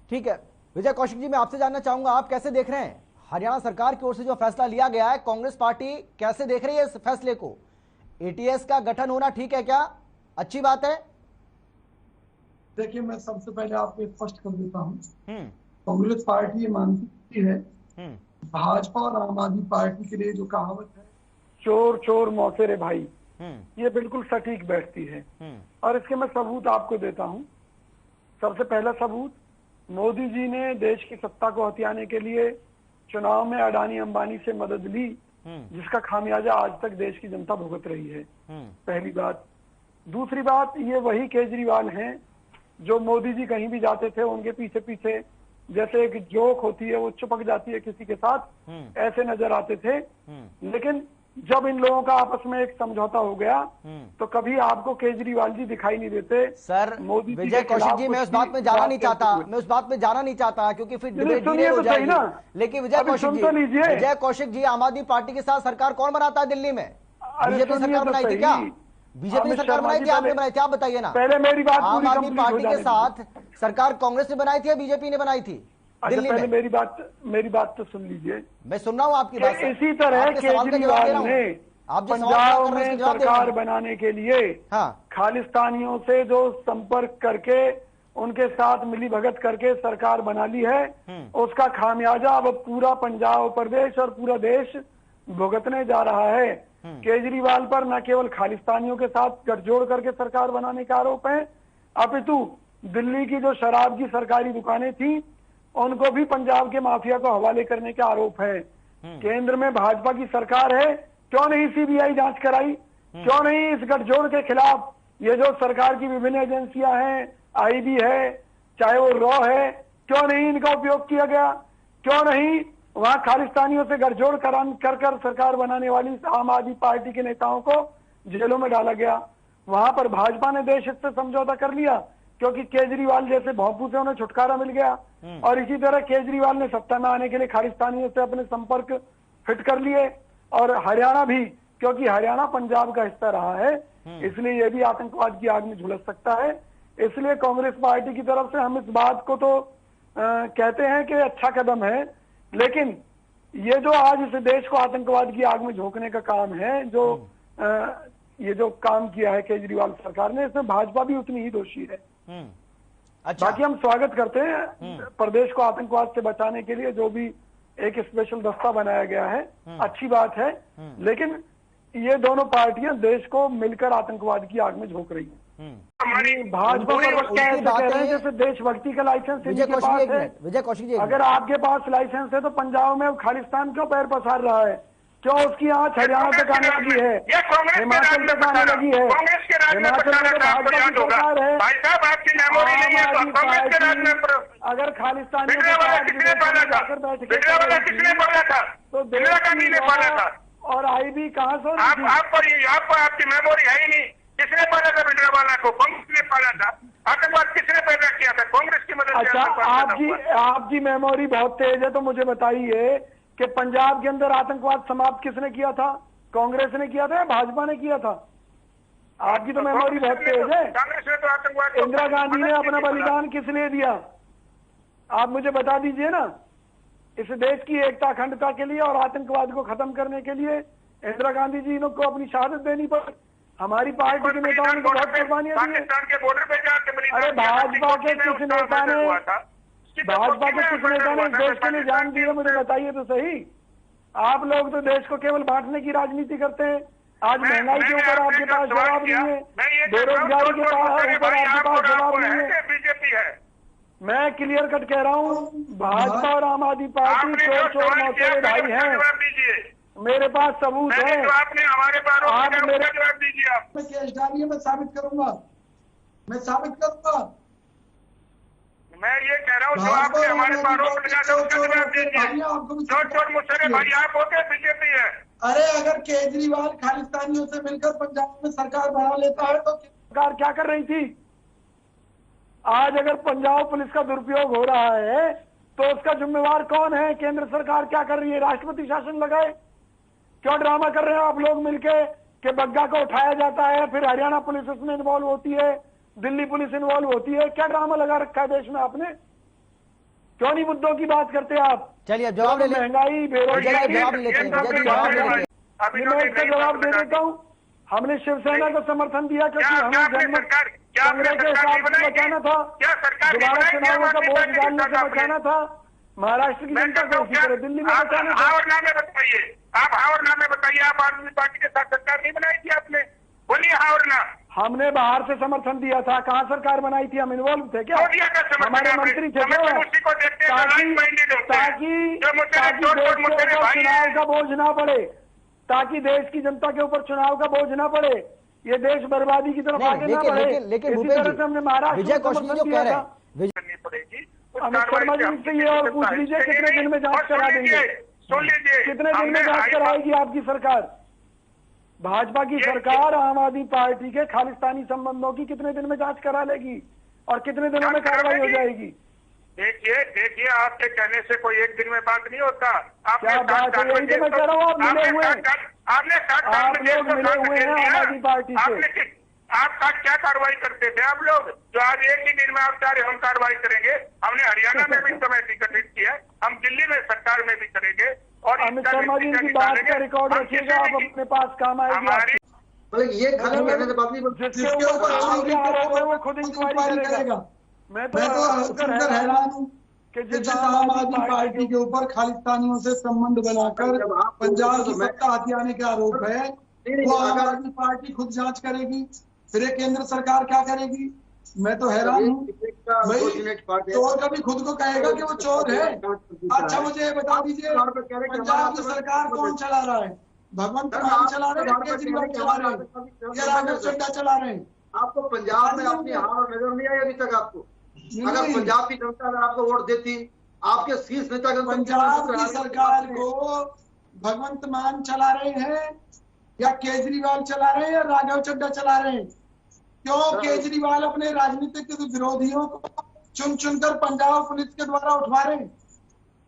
ठीक है विजय कौशिक जी, मैं आपसे जानना चाहूंगा आप कैसे देख रहे हैं हरियाणा सरकार की ओर से जो फैसला लिया गया है, कांग्रेस पार्टी कैसे देख रही है इस फैसले को? एटीएस का गठन होना ठीक है क्या, अच्छी बात है? देखिए, मैं सबसे पहले आपको स्पष्ट कर देता हूँ, हम्म कांग्रेस पार्टी ये मानती है हम्म भाजपा और आम आदमी पार्टी के लिए जो कहावत है, चोर चोर मौसेरे भाई, ये बिल्कुल सटीक बैठती है। और इसके मैं सबूत आपको देता हूँ। सबसे पहला सबूत, मोदी जी ने देश की सत्ता को हथियाने के लिए चुनाव में अडानी अंबानी से मदद ली, जिसका खामियाजा आज तक देश की जनता भुगत रही है। पहली बात। दूसरी बात, ये वही केजरीवाल हैं जो मोदी जी कहीं भी जाते थे उनके पीछे पीछे जैसे एक जोक होती है वो चिपक जाती है किसी के साथ, ऐसे नजर आते थे। लेकिन जब इन लोगों का आपस में एक समझौता हो गया तो कभी आपको केजरीवाल जी दिखाई नहीं देते। सर मोदी विजय कौशिक जी, मैं उस बात में जाना नहीं चाहता, क्योंकि फिर डिबेट डिले हो जाएगी। लेकिन विजय कौशिक जी, आम आदमी पार्टी के साथ सरकार कौन बनाता है दिल्ली में? बीजेपी सरकार बनाई थी क्या? बीजेपी सरकार बनाई थी, आपने बनाई थी? आप बताइए ना। पहले मेरी बात, आम आदमी पार्टी के साथ सरकार कांग्रेस ने बनाई थी या बीजेपी ने बनाई थी दिल्ली में? मेरी बात तो सुन लीजिए। मैं सुन रहा हूँ आपकी बात। इसी तरह केजरीवाल ने पंजाब में सरकार बनाने के लिए खालिस्तानियों से जो संपर्क करके उनके साथ मिली भगत करके सरकार बना ली है, उसका खामियाजा अब पूरा पंजाब प्रदेश और पूरा देश भुगतने जा रहा है। केजरीवाल पर न केवल खालिस्तानियों के साथ गठजोड़ करके सरकार बनाने का आरोप है, अपितु दिल्ली की जो शराब की सरकारी दुकानें थी उनको भी पंजाब के माफिया को हवाले करने का आरोप है। केंद्र में भाजपा की सरकार है, क्यों नहीं सीबीआई जांच कराई? क्यों नहीं इस गठजोड़ के खिलाफ ये जो सरकार की विभिन्न एजेंसियां हैं, आईबी है, चाहे वो रॉ है, क्यों नहीं इनका उपयोग किया गया? क्यों नहीं वहां खालिस्तानियों से गठजोड़ कर सरकार बनाने वाली आम आदमी पार्टी के नेताओं को जेलों में डाला गया? वहां पर भाजपा ने देश हित से समझौता कर लिया क्योंकि केजरीवाल जैसे भौंपू से उन्हें छुटकारा मिल गया। और इसी तरह केजरीवाल ने सत्ता में आने के लिए खालिस्तानियों से अपने संपर्क फिट कर लिए। और हरियाणा भी, क्योंकि हरियाणा पंजाब का हिस्सा रहा है, इसलिए यह भी आतंकवाद की आग में झुलस सकता है। इसलिए कांग्रेस पार्टी की तरफ से हम इस बात को तो कहते हैं कि अच्छा कदम है, लेकिन ये जो आज इस देश को आतंकवाद की आग में झोंकने का काम है, जो ये जो काम किया है केजरीवाल सरकार ने, इसमें भाजपा भी उतनी ही दोषी है। अच्छा। बाकी हम स्वागत करते हैं प्रदेश को आतंकवाद से बचाने के लिए जो भी एक स्पेशल दस्ता बनाया गया है, अच्छी बात है। लेकिन ये दोनों पार्टियां देश को मिलकर आतंकवाद की आग में झोंक रही हैं। भाजपा कह रहे हैं जैसे देशभक्ति का लाइसेंस इनके पास है। विजय कौशिक जी, अगर आपके पास लाइसेंस है तो पंजाब में अब खालिस्तान क्यों पैर पसार रहा है? क्यों उसकी आंच हरियाणा तक आने लगी है, हिमाचल तक आने लगी है? हिमाचल में तो भाजपा की सरकार है। अगर खालिस्तानी तो और आईबी कहाँ से? आपकी मेमोरी है ही नहीं। किसने पाला था भिंडरावाला को? कांग्रेस ने पाला था। आतंकवाद किसने पैदा किया था? कांग्रेस की मदद से। अच्छा, आपकी मेमोरी बहुत तेज है तो मुझे बताइए कि पंजाब के अंदर आतंकवाद समाप्त किसने किया था? कांग्रेस ने किया था या भाजपा ने किया था? आपकी तो मेमोरी बहुत तेज है। कांग्रेस ने तो आतंकवाद, इंदिरा गांधी ने अपना बलिदान किस लिए दिया? आप मुझे बता दीजिए ना। इस देश की एकता अखंडता के लिए और आतंकवाद को खत्म करने के लिए इंदिरा गांधी जी को अपनी शहादत देनी पड़ी। हमारी पार्टी के नेताओं ने बहुत कुर्बानियां दी है। अरे भाजपा के किस नेता ने इस देश के लिए जान दी है? मुझे बताइए तो सही। आप लोग तो देश को केवल बांटने की राजनीति करते हैं। आज महंगाई के ऊपर आपके पास जवाब नहीं है, बेरोजगारी के ऊपर आपके पास जवाब नहीं है। बीजेपी है। मैं क्लियर कट कह रहा हूँ, भाजपा और आम आदमी पार्टी चोर चोर मौसेरे भाई हैं। मेरे पास सबूत है। आपने हमारे आप मेरे जवाब दीजिए। आप मैं केस डालिए, मैं साबित करूंगा। मैं ये कह रहा हूँ, जो आपने हमारे पर आरोप लगाया उसका जवाब दीजिए। चोर चोर मौसेरे भाई आप होते, बीजेपी है। अरे अगर केजरीवाल खालिस्तानियों से मिलकर पंजाब में सरकार बना लेता है तो सरकार क्या कर रही थी? आज अगर पंजाब पुलिस का दुरुपयोग हो रहा है तो उसका जिम्मेवार कौन है? केंद्र सरकार क्या कर रही है? राष्ट्रपति शासन लगाए? क्यों ड्रामा कर रहे हैं आप लोग मिलके कि बग्गा को उठाया जाता है, फिर हरियाणा पुलिस उसमें इन्वॉल्व होती है, दिल्ली पुलिस इन्वॉल्व होती है? क्या ड्रामा लगा रखा है देश में आपने? क्यों नहीं मुद्दों की बात करते आप? चलिए जवाब ले लें, महंगाई, बेरोजगारी, जवाब लेते हैं, मैं इसका जवाब दे देता हूँ। हमने शिवसेना को समर्थन दिया क्योंकि हमें जनमत कांग्रेस के साथ बचाना था, दोबारा चुनावों का बोझ डालने से बचाना था, महाराष्ट्र की जनता को उसी तरह दिल्ली में बचाना था। और नाम बताइए, आप हाँ और नाम बताइए, आप आम आदमी पार्टी के साथ सरकार नहीं बनाई थी आपने? बोलिए हाँ और ना। हमने बाहर से समर्थन दिया था, कहाँ सरकार बनाई थी? हम इन्वॉल्व थे क्या? हमारे मंत्री थे क्या? चुनाव का बोझ ना पड़े, ताकि देश की जनता के ऊपर चुनाव का बोझ ना पड़े, ये देश बर्बादी की तरफ आगे ना बढ़े। लेकिन इसी तरह से हमने महाराष्ट्र विजय कौशिक जो कह रहे हैं, अमित शर्मा जी से ये और पूछ लीजिए कितने दिन में जांच करा देंगे? सुन लीजिए, कितने दिन में जांच कराएगी आपकी सरकार? भाजपा की सरकार आम आदमी पार्टी के खालिस्तानी संबंधों की कितने दिन में जांच करा लेगी और कितने दिनों में कार्रवाई हो जाएगी? देखिए आपके कहने से कोई एक दिन में बात नहीं होता। क्या बात है? यही तो मैं कह रहा हूँ, आप मिले हुए हैं, आप लोग मिले हुए हैं आम आदमी पार्टी से। आप क्या कार्रवाई करते थे आप लोग? जो आज एक ही दिन में आप चाह रहे हम कार्रवाई करेंगे। हमने हरियाणा में भी कमेटी गठित की है, हम दिल्ली में सरकार में भी करेंगे। और अमित शर्मा जी की बात का रिकॉर्ड रखिएगा, आप अपने पास काम आएगी। ये खाली कहने से बात नहीं, जिसके ऊपर आरोप है वो खुद इंक्वायरी करेगा। मैं तो सुनकर हैरान हूँ कि जिस आम आदमी पार्टी के ऊपर खालिस्तानियों से संबंध बनाकर पंजाब की सत्ता हथियाने के आरोप है, वो आम आदमी पार्टी खुद जांच करेगी, फिर ये केंद्र सरकार क्या करेगी? मैं तो हैरान हूँ भाई। चोर कभी खुद को कहेगा कि वो चोर है? अच्छा मुझे ये बता दीजिए, पंजाब की सरकार कौन चला रहा है? भगवंत मान चला रहे हैं, केजरीवाल चला रहे हैं, या राघव चड्ढा चला रहे हैं? आपको पंजाब में अपनी हार नजर नहीं आई अभी तक? आपको अगर पंजाब की जनता अगर आपको वोट देती, आपके शीर्ष नेता पंजाब की सरकार को भगवंत मान चला रहे हैं या केजरीवाल चला रहे हैं या राघव चड्ढा चला रहे हैं? क्यों केजरीवाल अपने राजनीतिक विरोधियों को चुन चुनकर पंजाब पुलिस के द्वारा उठवा रहे हैं?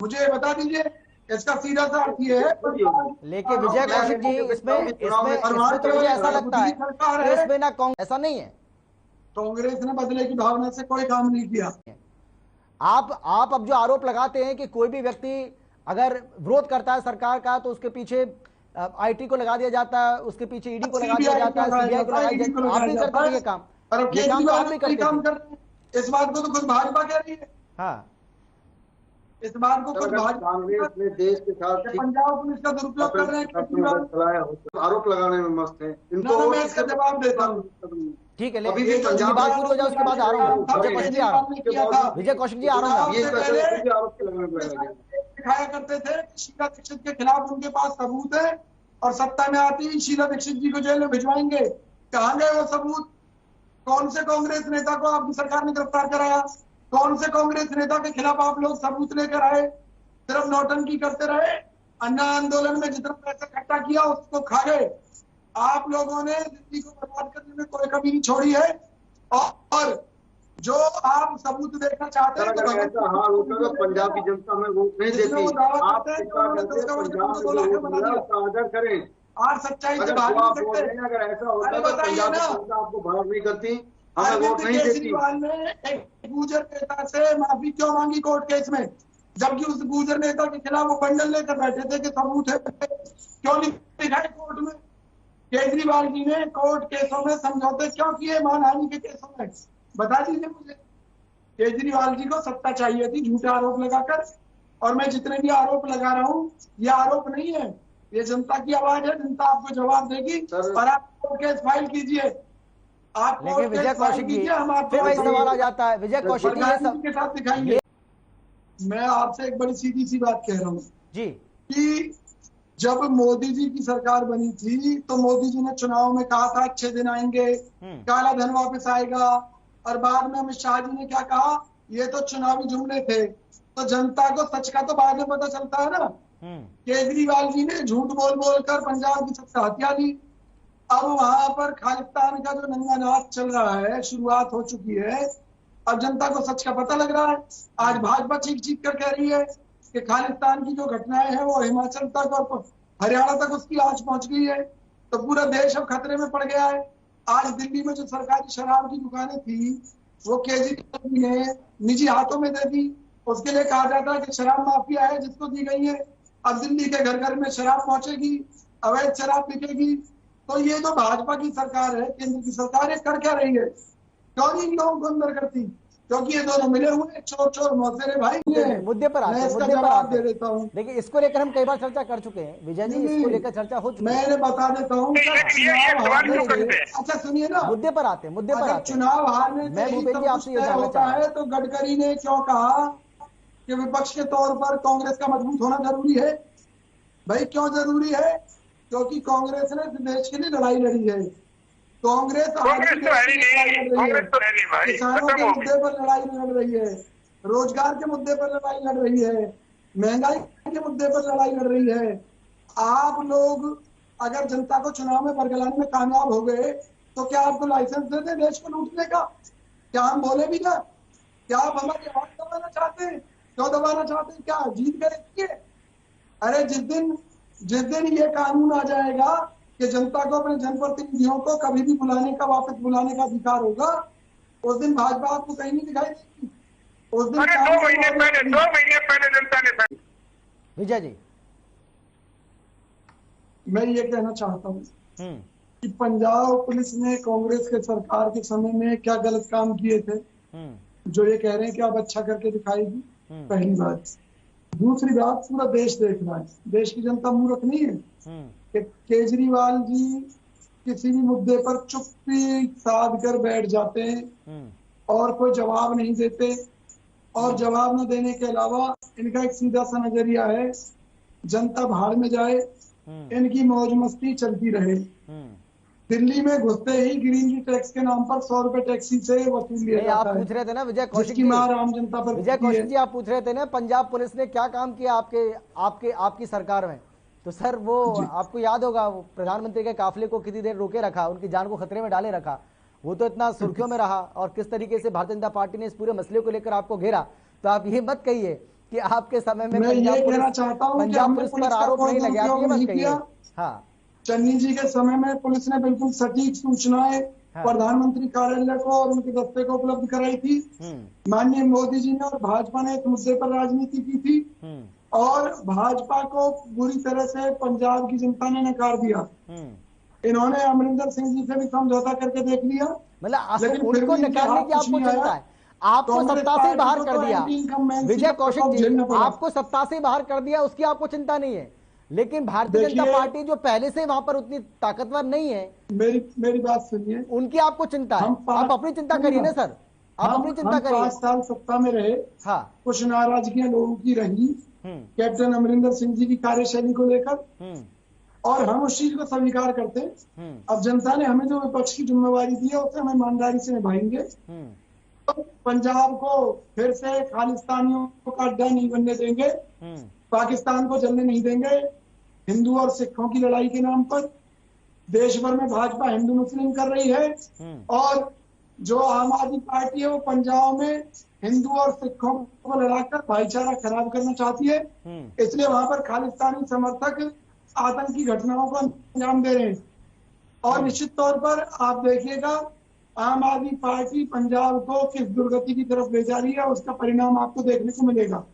मुझे बता दीजिए, इसका सीधा सा अर्थ ये है। लेकिन विजय कौशिक जी, इसमें तो मुझे ऐसा लगता है इसमें ना कांग्रेस, ऐसा नहीं है, कांग्रेस ने बदले की भावना से कोई काम नहीं किया। आप अब जो आरोप लगाते हैं कि कोई भी व्यक्ति अगर विरोध करता है सरकार का तो उसके पीछे आईटी को लगा दिया जाता है, उसके पीछे ईडी को लगा दिया जाता है, सीबीआई को लगाया जाता है, आप नहीं करते ये काम? ये काम तो आप नहीं करते। इस बात को तो खुद भाजपा कह रही है। हाँ, इस बात को खुद भाजपा अपने देश के साथ पंजाब पुलिस का दुरुपयोग कर रहे हैं, आरोप लगाने में मस्त है। इनको मैं इसका जवाब देता हूँ। ठीक है, लेकिन पंजाब बात पूरी हो जाए उसके बाद आ रहा हूँ। विजय कौशिक जी आ रहा हूँ, विजय कौशिक जी आ रहा हूँ। दिखाया करते थे कि शीला दीक्षित के खिलाफ उनके पास सबूत है और सत्ता में आती ही शीला दीक्षित जी को जेल में भिजवाएंगे। कहाँ गए वो सबूत? कौन से कांग्रेस नेता को आपकी सरकार ने गिरफ्तार कराया? कौन से कांग्रेस नेता के खिलाफ आप लोग सबूत लेकर आए? सिर्फ नौटंकी करते रहे। अन्ना आंदोलन में जितना पैसा इकट्ठा किया उसको खा गए। आप लोगों ने दिल्ली को बर्बाद करने में कोई कमी नहीं छोड़ी है। और जो आप सबूत देखना चाहते हैं तो ऐसा हाल होता है पंजाब की जनता में वोट नहीं देती। आप आदर करें, आज सच्चाई से भाग नहीं सकते। अगर ऐसा होता तो पंजाब की जनता आपको भाग नहीं करती, हमें वोट नहीं देती। केजरीवाल ने एक गुर्जर नेता से माफी क्यों मांगी कोर्ट केस में, जबकि उस गुर्जर नेता के खिलाफ वो बंडल लेकर बैठे थे कि सबूत है, क्यों नहीं दिखाए कोर्ट में? केजरीवाल जी ने कोर्ट केसों में समझौते क्यों किए? मानहानि के केसों में बता दीजिए मुझे। केजरीवाल जी को सत्ता चाहिए थी झूठे आरोप लगाकर, और मैं जितने भी आरोप लगा रहा हूँ ये आरोप नहीं है, ये जनता की आवाज है। जनता आपको जवाब देगी और आप कोर्ट केस फाइल कीजिए। आप लेकिन विजय कौशिक जी, फिर वही सवाल आ जाता है, विजय कौशिक जी के साथ दिखाएंगे। मैं आपसे एक बड़ी सीधी सी बात कह रहा हूँ जी कि जब मोदी जी की सरकार बनी थी तो मोदी जी ने चुनाव में कहा था अच्छे दिन आएंगे, काला धन वापस आएगा, और बाद में अमित शाह जी ने क्या कहा, ये तो चुनावी जुमले थे। तो जनता को सच का तो बाद में पता चलता है ना। केजरीवाल जी ने झूठ बोल बोल कर पंजाब की सत्ता हत्या दी। अब वहां पर खालिस्तान का जो नंगा नाच चल रहा है, शुरुआत हो चुकी है। अब जनता को सच का पता लग रहा है। आज भाजपा चीख चीख कर कह रही है कि खालिस्तान की जो घटनाएं हैं वो हिमाचल तक और हरियाणा तक उसकी आंच पहुंच गई है, तो पूरा देश अब खतरे में पड़ गया है। आज दिल्ली में जो सरकारी शराब की दुकानें थी वो केजरीवाल जी ने निजी हाथों में दे दी। उसके लिए कहा जाता है कि शराब माफिया है जिसको दी गई है। अब दिल्ली के घर घर में शराब पहुंचेगी, अवैध शराब बिकेगी। तो ये तो भाजपा की सरकार है, केंद्र की सरकार है, कर क्या रही है? क्यों नहीं इन लोगों को अंदर करती? क्योंकि ये दोनों मिले हुए चोर चोर मौसेरे भाई। मुद्दे पर आते हैं, इसका जवाब दे देता हूँ। देखिए, इसको लेकर हम कई बार चर्चा कर चुके हैं विजय जी, इसको लेकर चर्चा हो चुकी है। मैंने बता देता हूँ। अच्छा सुनिए ना, मुद्दे पर आते हैं, मुद्दे पर आते हैं। चुनाव हारने मैं भूपेश जी आपसे ये जानना होता चाहता है तो गडकरी ने क्यों कहा कि विपक्ष के तौर पर कांग्रेस का मजबूत होना जरूरी है? भाई क्यों जरूरी है? क्योंकि कांग्रेस ने देश के लिए लड़ाई लड़ी है। कांग्रेस किसानों के मुद्दे पर लड़ाई लड़ रही है, रोजगार के मुद्दे पर लड़ाई लड़ रही है, महंगाई के मुद्दे पर लड़ाई लड़ रही है। आप लोग अगर जनता को चुनाव में बरगलाने में कामयाब हो गए तो क्या आपको लाइसेंस दे दे देश को लूटने का? क्या हम बोले भी ना? क्या आप हमारी आवाज दबाना चाहते हैं? क्यों दबाना चाहते हैं? क्या जीत गए? अरे जिस दिन ये कानून आ जाएगा कि जनता को अपने जनप्रतिनिधियों को कभी भी वापस बुलाने का अधिकार होगा, उस दिन भाजपा आपको कहीं नहीं दिखाई देगी। उस दिन 2 महीने पहले जनता ने। विजय जी, मैं ये कहना चाहता हूँ कि पंजाब पुलिस ने कांग्रेस के सरकार के समय में क्या गलत काम किए थे जो ये कह रहे हैं कि अब अच्छा करके दिखाएगी। पहली बात। दूसरी बात, पूरा देश देख रहा है, देश की जनता मूर्ख नहीं है कि केजरीवाल जी किसी भी मुद्दे पर चुप्पी साध कर बैठ जाते हैं और कोई जवाब नहीं देते। और जवाब न देने के अलावा इनका एक सीधा सा नजरिया है, जनता भाड़ में जाए, इनकी मौज मस्ती चलती रहे। दिल्ली में घुसते ही ग्रीनरी टैक्स के नाम पर 100 रुपए टैक्सी से वसूल लिया जाता है। आप पूछ रहे थे ना विजय कौशिक जी, आम जनता पर। विजय कौशिक जी, आप पूछ रहे थे ना पंजाब पुलिस ने क्या काम किया आपकी सरकार में। तो सर वो आपको याद होगा, वो प्रधानमंत्री के काफिले को कितनी देर रोके रखा, उनकी जान को खतरे में डाले रखा, वो तो इतना सुर्खियों में रहा। और किस तरीके से भारतीय जनता पार्टी ने इस पूरे मसले को लेकर आपको घेरा। तो आप ये मत कहिए कि आपके समय में पंजाब पुलिस पर आरोप नहीं लगे, आप ये मत कहिए। हाँ, चन्नी जी के समय में पुलिस ने बिल्कुल सटीक सूचनाएं प्रधानमंत्री कार्यालय को और उनके दस्ते को उपलब्ध कराई थी। माननीय मोदी जी ने और भाजपा ने इस मुद्दे पर राजनीति की थी और भाजपा को बुरी तरह से पंजाब की जनता ने नकार दिया। इन्होंने अमरिंदर सिंह जी से भी समझौता करके देख लिया। मतलब उनको नकारने की आपको चिंता है, आपको सत्ता से बाहर कर दिया विजय कौशिक जी, आपको सत्ता से बाहर कर दिया, उसकी आपको चिंता नहीं है। लेकिन भारतीय जनता पार्टी जो पहले से वहां पर उतनी ताकतवर नहीं है, मेरी बात सुनिए, उनकी आपको चिंता है। आप अपनी चिंता करिए ना सर, आप अपनी चिंता करिए। 5 साल सत्ता में रहे, कुछ नाराजगियां लोगों की रही कैप्टन अमरिंदर सिंह जी की कार्यशैली को लेकर, और हम उस चीज को स्वीकार करते हैं। अब जनता ने हमें जो विपक्ष की जिम्मेवारी दी है उसे हम ईमानदारी से निभाएंगे। तो पंजाब को फिर से खालिस्तानियों का अड्डा नहीं बनने देंगे, पाकिस्तान को जलने नहीं देंगे। हिंदू और सिखों की लड़ाई के नाम पर देश भर में भाजपा हिंदू मुस्लिम कर रही है और जो आम आदमी पार्टी है वो पंजाब में हिंदू और सिखों को लड़ाकर भाईचारा खराब करना चाहती है। इसलिए वहां पर खालिस्तानी समर्थक आतंकी घटनाओं को अंजाम दे रहे हैं। और निश्चित तौर पर आप देखिएगा आम आदमी पार्टी पंजाब को किस दुर्गति की तरफ ले जा रही है, उसका परिणाम आपको देखने को मिलेगा।